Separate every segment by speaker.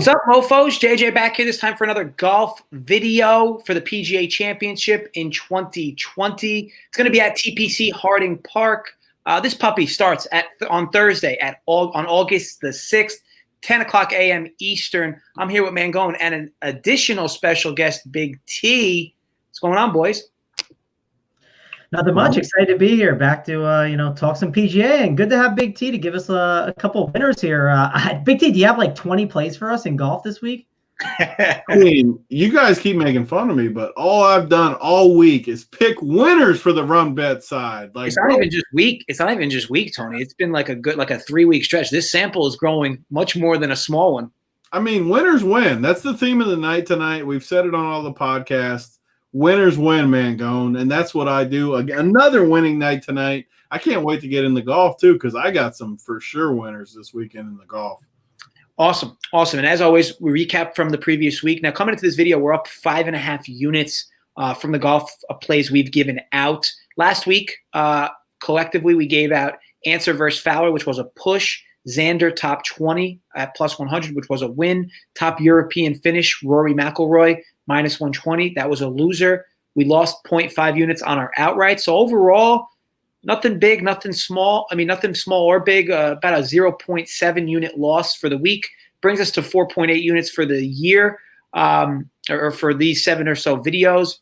Speaker 1: What's up, mofos? JJ back here this time for another golf video for the PGA Championship in 2020. It's going to be at TPC Harding Park. This puppy starts on Thursday on August the 6th, 10 o'clock a.m. Eastern. I'm here with Mangone and an additional special guest, BigT. What's going on, boys?
Speaker 2: Nothing much. Excited to be here. Back to talk some PGA, and good to have BigT to give us a couple of winners here. BigT, do you have like 20 plays for us in golf this week?
Speaker 3: I mean, you guys keep making fun of me, but all I've done all week is pick winners for the run bet side. Like,
Speaker 1: it's not even just week. It's not even just week, Tony. It's been like a 3-week stretch. This sample is growing much more than a small one.
Speaker 3: I mean, winners win. That's the theme of the night tonight. We've said it on all the podcasts. Winners win, Mangone, and that's what I do. Another winning night tonight. I can't wait to get in the golf, too, because I got some for sure winners this weekend in the golf.
Speaker 1: Awesome. And as always, we recap from the previous week. Now, coming into this video, we're up 5.5 units from the golf plays we've given out. Last week, collectively, we gave out Answer versus Fowler, which was a push. Xander top 20 at plus 100, which was a win. Top European finish, Rory Mcilroy, minus 120. That was a loser. We lost 0.5 units on our outright. So overall, nothing big, nothing small. I mean, nothing small or big. About a 0.7 unit loss for the week. Brings us to 4.8 units for the year, or for these 7 or so videos.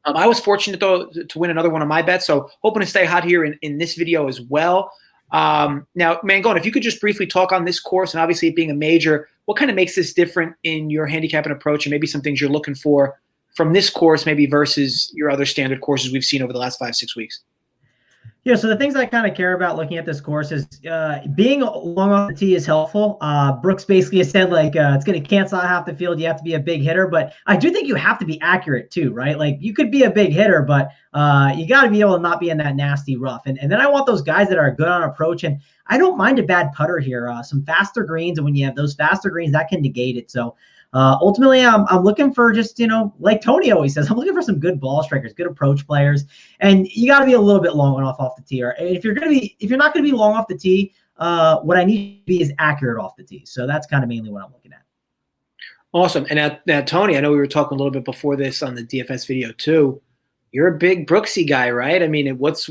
Speaker 1: I was fortunate, though, to win another one of my bets. So hoping to stay hot here in this video as well. Now, Mangone, if you could just briefly talk on this course, and obviously it being a major, what kind of makes this different in your handicapping approach, and maybe some things you're looking for from this course, maybe versus your other standard courses we've seen over the last 5-6 weeks?
Speaker 2: Yeah, so the things I kind of care about looking at this course is being long off the tee is helpful. Brooks basically has said, like, it's going to cancel out half the field. You have to be a big hitter, but I do think you have to be accurate too, right? Like, you could be a big hitter, but you got to be able to not be in that nasty rough. And then I want those guys that are good on approach, and I don't mind a bad putter here. Some faster greens, and when you have those faster greens, that can negate it. So ultimately, I'm looking for just, like Tony always says, I'm looking for some good ball strikers, good approach players, and you got to be a little bit long off the tee. Or if you're not going to be long off the tee, what I need to be is accurate off the tee. So that's kind of mainly what I'm looking at.
Speaker 1: Awesome. And now, Tony, I know we were talking a little bit before this on the DFS video too. You're a big Brooksy guy, right? I mean, is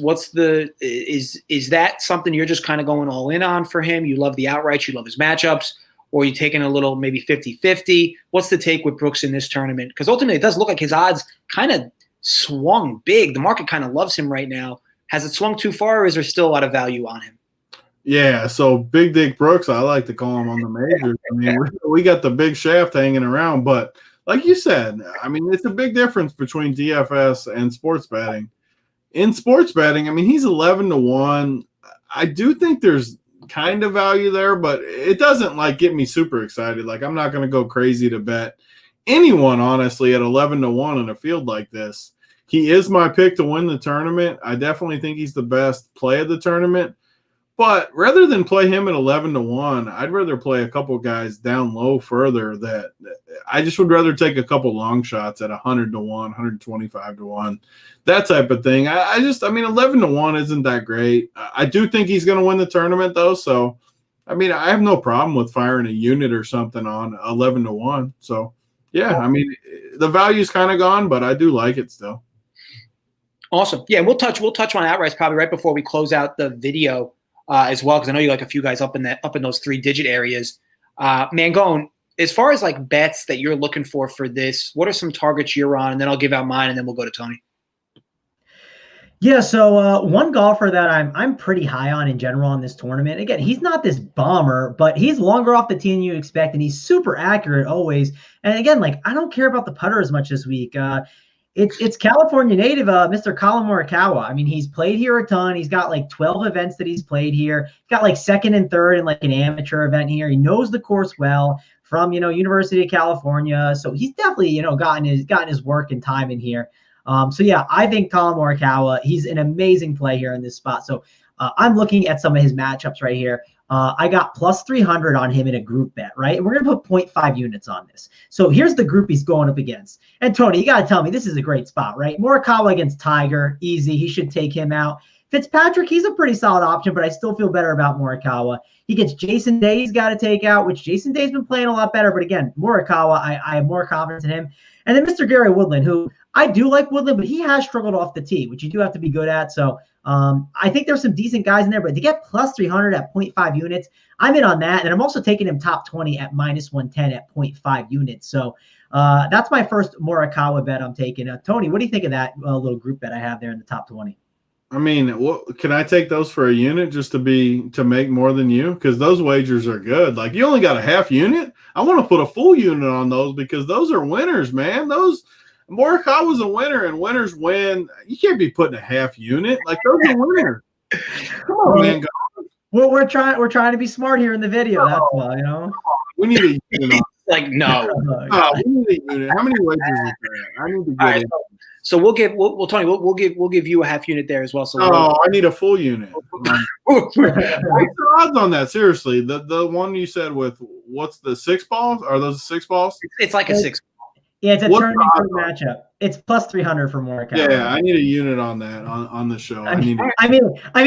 Speaker 1: that something you're just kind of going all in on for him? You love the outrights, you love his matchups, or are you taking a little maybe 50-50? What's the take with Brooks in this tournament? Because ultimately it does look like his odds kind of swung big. The market kind of loves him right now. Has it swung too far, or is there still a lot of value on him?
Speaker 3: Yeah, so Big Dick Brooks, I like to call him on the majors. I mean, we got the big shaft hanging around, but like you said, I mean, it's a big difference between DFS and sports betting. In sports betting, I mean, he's 11-1. I do think there's kind of value there, but it doesn't like get me super excited. Like, I'm not going to go crazy to bet anyone, honestly, at 11-1 in a field like this. He is my pick to win the tournament. I definitely think he's the best play of the tournament. But rather than play him at 11-1, I'd rather play a couple guys down low further. That I just would rather take a couple long shots at 100-1, 125-1, that type of thing. I mean, 11-1 isn't that great. I do think he's going to win the tournament, though. So, I mean, I have no problem with firing a unit or something on 11-1. So, yeah, I mean, the value's kind of gone, but I do like it still.
Speaker 1: Awesome. Yeah, we'll touch on outrights probably right before we close out the video. As well, because I know you like a few guys up in those 3-digit areas. Mangone, as far as like bets that you're looking for this, what are some targets you're on? And then I'll give out mine, and then we'll go to Tony.
Speaker 2: Yeah, so one golfer that I'm pretty high on in general on this tournament. Again, he's not this bomber, but he's longer off the tee than you expect, and he's super accurate always. And again, like, I don't care about the putter as much this week. It's California native, Mr. Colin Murakawa. I mean, he's played here a ton. He's got like 12 events that he's played here. He's got like second and third in like an amateur event here. He knows the course well from, University of California. So he's definitely, gotten his work and time in here. So yeah, I think Colin Murakawa, he's an amazing play here in this spot. So I'm looking at some of his matchups right here. I got plus 300 on him in a group bet, right? And we're going to put 0.5 units on this. So here's the group he's going up against. And Tony, you got to tell me, this is a great spot, right? Morikawa against Tiger, easy. He should take him out. Fitzpatrick, he's a pretty solid option, but I still feel better about Murakawa. He gets Jason Day he's got to take out, which Jason Day's been playing a lot better. But again, Murakawa, I have more confidence in him. And then Mr. Gary Woodland, who I do like Woodland, but he has struggled off the tee, which you do have to be good at. So I think there's some decent guys in there, but to get plus 300 at 0.5 units, I'm in on that. And I'm also taking him top 20 at minus 110 at 0.5 units. So that's my first Murakawa bet I'm taking. Tony, what do you think of that little group bet I have there in the top 20?
Speaker 3: I mean, can I take those for a unit just to make more than you? Because those wagers are good. Like, you only got a half unit. I want to put a full unit on those because those are winners, man. Morikawa's a winner, and winners win. You can't be putting a half unit. Like, those are winners. Come on, man.
Speaker 2: Well, we're trying to be smart here in the video. That's why, you know.
Speaker 3: We need a unit.
Speaker 1: Like, no.
Speaker 3: We need a unit. How many wagers is there? I need to get it.
Speaker 1: So Tony, we'll give you a half unit there as well. So
Speaker 3: I need a full unit. What's the odds on that? Seriously, the one you said with what's the 6 balls? Are those 6 balls?
Speaker 1: It's like a 6.
Speaker 2: Yeah, it's a tournament matchup. It's plus 300 for Murakawa.
Speaker 3: Yeah, I need a unit on that on the show.
Speaker 2: I mean,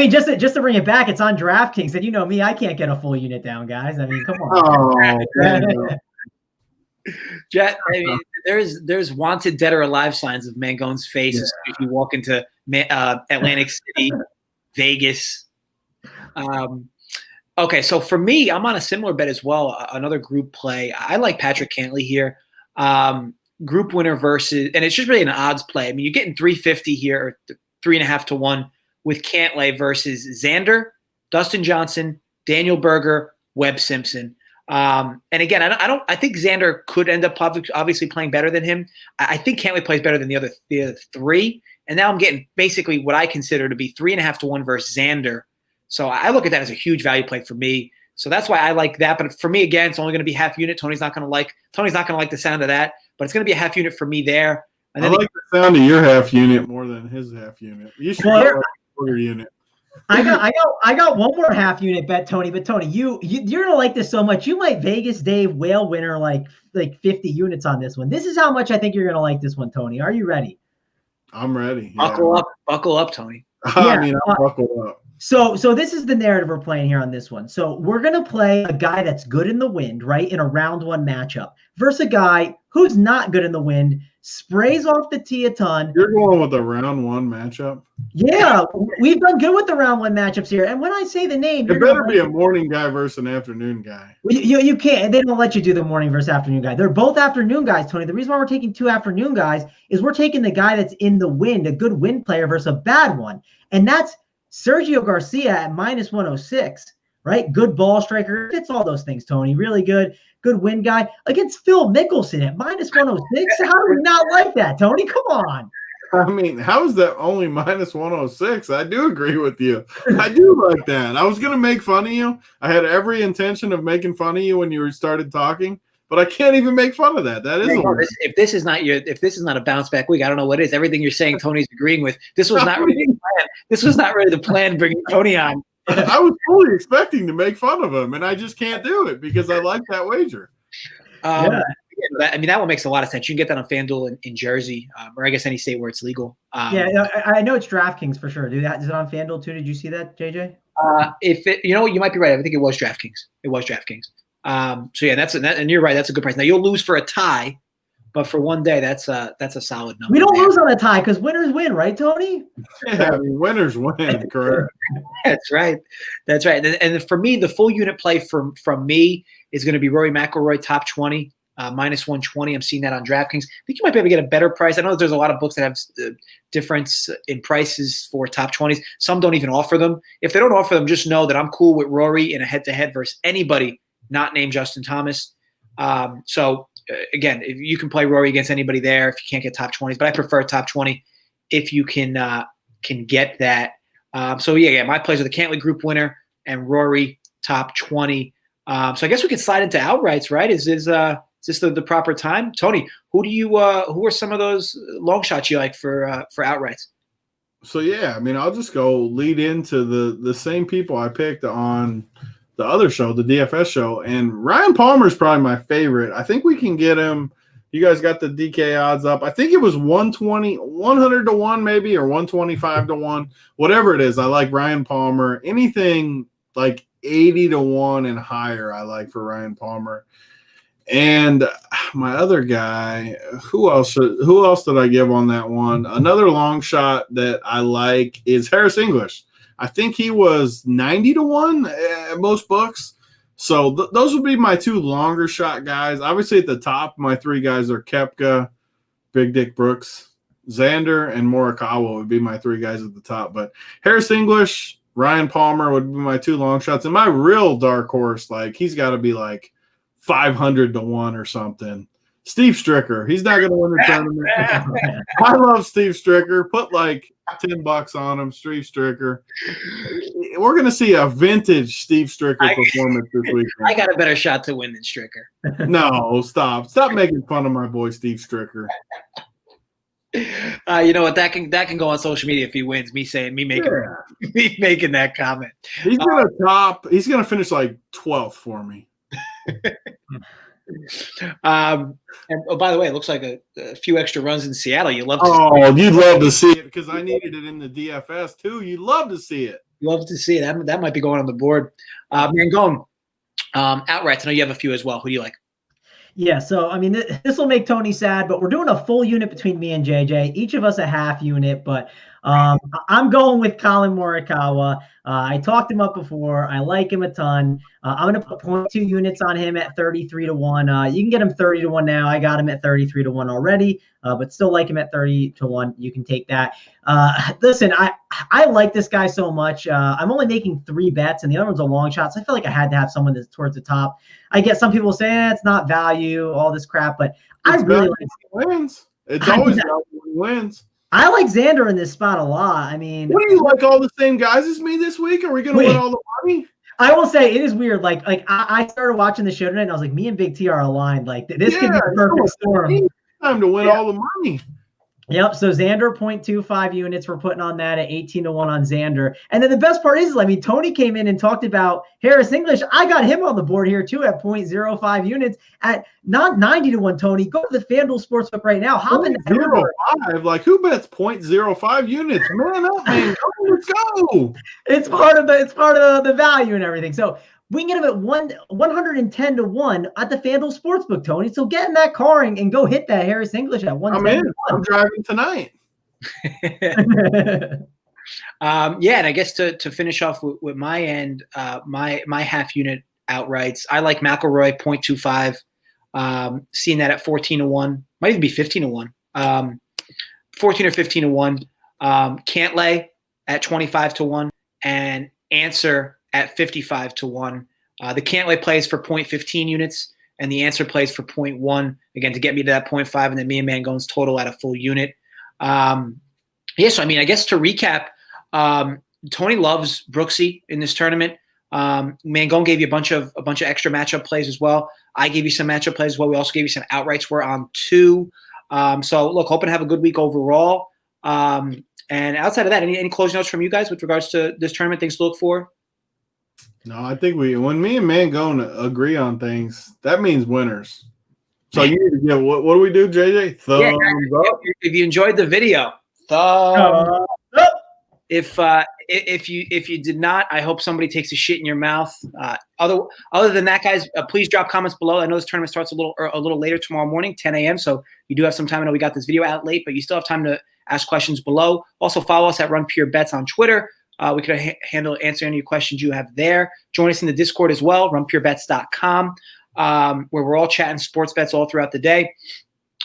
Speaker 2: just to bring it back, it's on DraftKings, and you know me, I can't get a full unit down, guys. I mean, come on.
Speaker 1: Jet, I mean, there's wanted dead or alive signs of Mangone's face if you walk into Atlantic City, Vegas. Okay, so for me, I'm on a similar bet as well. Another group play. I like Patrick Cantley here. Group winner versus, and it's just really an odds play. I mean, you're getting 350 here, or 3.5 to 1 with Cantley versus Xander, Dustin Johnson, Daniel Berger, Webb Simpson. And again, I think Xander could end up obviously playing better than him. I think Cantley plays better than the other 3. And now I'm getting basically what I consider to be 3.5 to 1 versus Xander. So I look at that as a huge value play for me. So that's why I like that. But for me, again, it's only going to be half unit. Tony's not going to like the sound of that, but it's going to be a half unit for me there. And then
Speaker 3: I like the sound of your half unit more than his half unit. You should have a quarter unit.
Speaker 2: I got one more half unit bet, Tony. But Tony, you're gonna like this so much. You might Vegas Dave whale winner like 50 units on this one. This is how much I think you're gonna like this one, Tony. Are you ready?
Speaker 3: I'm ready.
Speaker 1: Buckle up, Tony.
Speaker 3: I'm buckled up.
Speaker 2: So this is the narrative we're playing here on this one. So we're gonna play a guy that's good in the wind, right, in a round 1 matchup, versus a guy who's not good in the wind, sprays off the tee a ton.
Speaker 3: You're going with a round 1 matchup?
Speaker 2: Yeah, we've done good with the round 1 matchups here. And when I say the name,
Speaker 3: it better be a morning guy versus an afternoon guy.
Speaker 2: You can't. They don't let you do the morning versus afternoon guy. They're both afternoon guys, Tony. The reason why we're taking 2 afternoon guys is we're taking the guy that's in the wind, a good wind player versus a bad one. And that's Sergio Garcia at minus 106, right? Good ball striker. Fits all those things, Tony. Really good win guy against Phil Mickelson at minus 106. How do we not like that, Tony? Come on.
Speaker 3: I mean, how is that only minus 106? I do agree with you. I do like that. I was going to make fun of you. I had every intention of making fun of you when you started talking, but I can't even make fun of that. That is
Speaker 1: if this is not a bounce back week, I don't know what is. Everything you're saying, Tony's agreeing with. This was not really the plan. This was not really the plan bringing Tony on.
Speaker 3: I was fully expecting to make fun of him, and I just can't do it because I like that wager.
Speaker 1: I mean, that one makes a lot of sense. You can get that on FanDuel in Jersey, or I guess any state where it's legal.
Speaker 2: I know it's DraftKings for sure. Is it on FanDuel too? Did you see that, JJ?
Speaker 1: You might be right. I think it was DraftKings. So yeah, and you're right. That's a good price. Now you'll lose for a tie, but for one day, that's a solid number.
Speaker 2: We don't lose on a tie because winners win, right, Tony?
Speaker 3: Yeah, I mean, winners win, correct?
Speaker 1: That's right. And for me, the full unit play from me is going to be Rory Mcilroy top 20, minus 120. I'm seeing that on DraftKings. I think you might be able to get a better price. I know that there's a lot of books that have difference in prices for top 20s. Some don't even offer them. If they don't offer them, just know that I'm cool with Rory in a head-to-head versus anybody not named Justin Thomas. Again, if you can play Rory against anybody there if you can't get top 20s, but I prefer top 20 if you can get that. My plays are the Cantley Group winner and Rory top 20. So I guess we could slide into outrights, right? Is this the proper time? Tony, who are some of those long shots you like for outrights?
Speaker 3: So yeah, I mean, I'll just go lead into the same people I picked on the other show, the DFS show, and Ryan Palmer is probably my favorite. I think we can get him. You guys got the DK odds up. I think it was 120, 100 to 1 maybe, or 125 to 1, whatever it is. I like Ryan Palmer. Anything like 80 to 1 and higher I like for Ryan Palmer. And my other guy, who else did I give on that one? Another long shot that I like is Harris English. I think he was 90 to 1 at most books. So those would be my two longer shot guys. Obviously at the top, my three guys are Koepka, Big Dick Brooks, Xander, and Morikawa would be my three guys at the top. But Harris English, Ryan Palmer would be my two long shots. And my real dark horse, like he's got to be like 500 to 1 or something. Steve Stricker. He's not going to win the tournament. I love Steve Stricker. Put like $10 on him, Steve Stricker. We're going to see a vintage Steve Stricker performance this weekend.
Speaker 1: I got a better shot to win than Stricker.
Speaker 3: No, stop. Stop making fun of my boy Steve Stricker.
Speaker 1: You know what? That can go on social media if he wins. Me making that comment.
Speaker 3: He's gonna finish like 12th for me.
Speaker 1: And by the way, it looks like a few extra runs in Seattle.
Speaker 3: You'd love to see it because I needed it in the DFS too. You'd love to see it.
Speaker 1: Love to see it. That might be going on the board. Mangone, outrights. I know you have a few as well. Who do you like?
Speaker 2: Yeah, so I mean, this will make Tony sad, but we're doing a full unit between me and JJ. Each of us a half unit, but I'm going with Colin Murakawa. I talked him up before. I like him a ton. I'm going to put 0.2 units on him at 33 to 1. You can get him 30 to 1 now. I got him at 33 to 1 already, but still like him at 30 to 1. You can take that. Listen, I like this guy so much. I'm only making 3 bets, and the other one's a long shot, so I feel like I had to have someone that's towards the top. I get some people say it's not value, all this crap, but I really like
Speaker 3: wins. It's always value when wins.
Speaker 2: I like Xander in this spot a lot. I mean,
Speaker 3: what do you like all the same guys as me this week? Are we going to win all the money?
Speaker 2: I will say it is weird. Like I started watching the show tonight and I was like, me and Big T are aligned. Like this could be the perfect storm.
Speaker 3: Time to win all the money.
Speaker 2: Yep. So Xander 0.25 units. We're putting on that at 18 to 1 on Xander. And then the best part is, I mean, Tony came in and talked about Harris English. I got him on the board here too at 0.05 units at not 90 to 1. Tony, go to the FanDuel Sportsbook right now. Hop in
Speaker 3: 0.05. Like who bets 0.05 units? Man up, man. Let's go.
Speaker 2: It's part of the value and everything. So we can get him at 110 to 1 at the FanDuel Sportsbook, Tony. So get in that car and go hit that Harris English at 110.
Speaker 3: I'm driving tonight.
Speaker 1: Yeah, and I guess to finish off with my end, my half unit outrights. I like McIlroy 0.25. Seeing that at 14 to 1, might even be 15 to 1. 14 or 15 to 1. Cantley at 25 to 1, and Answer at 55 to 1. The Cantley plays for 0.15 units, and the Answer plays for 0.1, again, to get me to that 0.5, and then me and Mangone's total at a full unit. So, I mean, I guess to recap, Tony loves Brooksy in this tournament. Mangone gave you a bunch of extra matchup plays as well. I gave you some matchup plays as well. We also gave you some outrights. We're on 2. So, look, hoping to have a good week overall. And outside of that, any closing notes from you guys with regards to this tournament, things to look for?
Speaker 3: No, I think when me and Mangone agree on things, that means winners. So you need to give what do we do, JJ? Thumbs up.
Speaker 1: If you enjoyed the video, thumbs up. If you did not, I hope somebody takes a shit in your mouth. Other than that, guys, please drop comments below. I know this tournament starts a little later tomorrow morning, 10 a.m. So you do have some time. I know we got this video out late, but you still have time to ask questions below. Also follow us at Run Pure Bets on Twitter. We could answer any questions you have there. Join us in the Discord as well, runpurebets.com, where we're all chatting sports bets all throughout the day.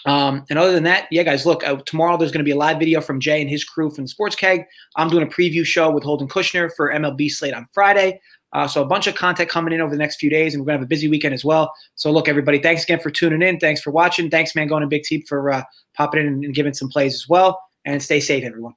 Speaker 1: And other than that, yeah, guys, look, tomorrow there's going to be a live video from Jay and his crew from Sports Keg. I'm doing a preview show with Holden Kushner for MLB slate on Friday. So a bunch of content coming in over the next few days, and we're going to have a busy weekend as well. So look, everybody, thanks again for tuning in. Thanks for watching. Thanks, Mangone and BigT, for popping in and giving some plays as well. And stay safe, everyone.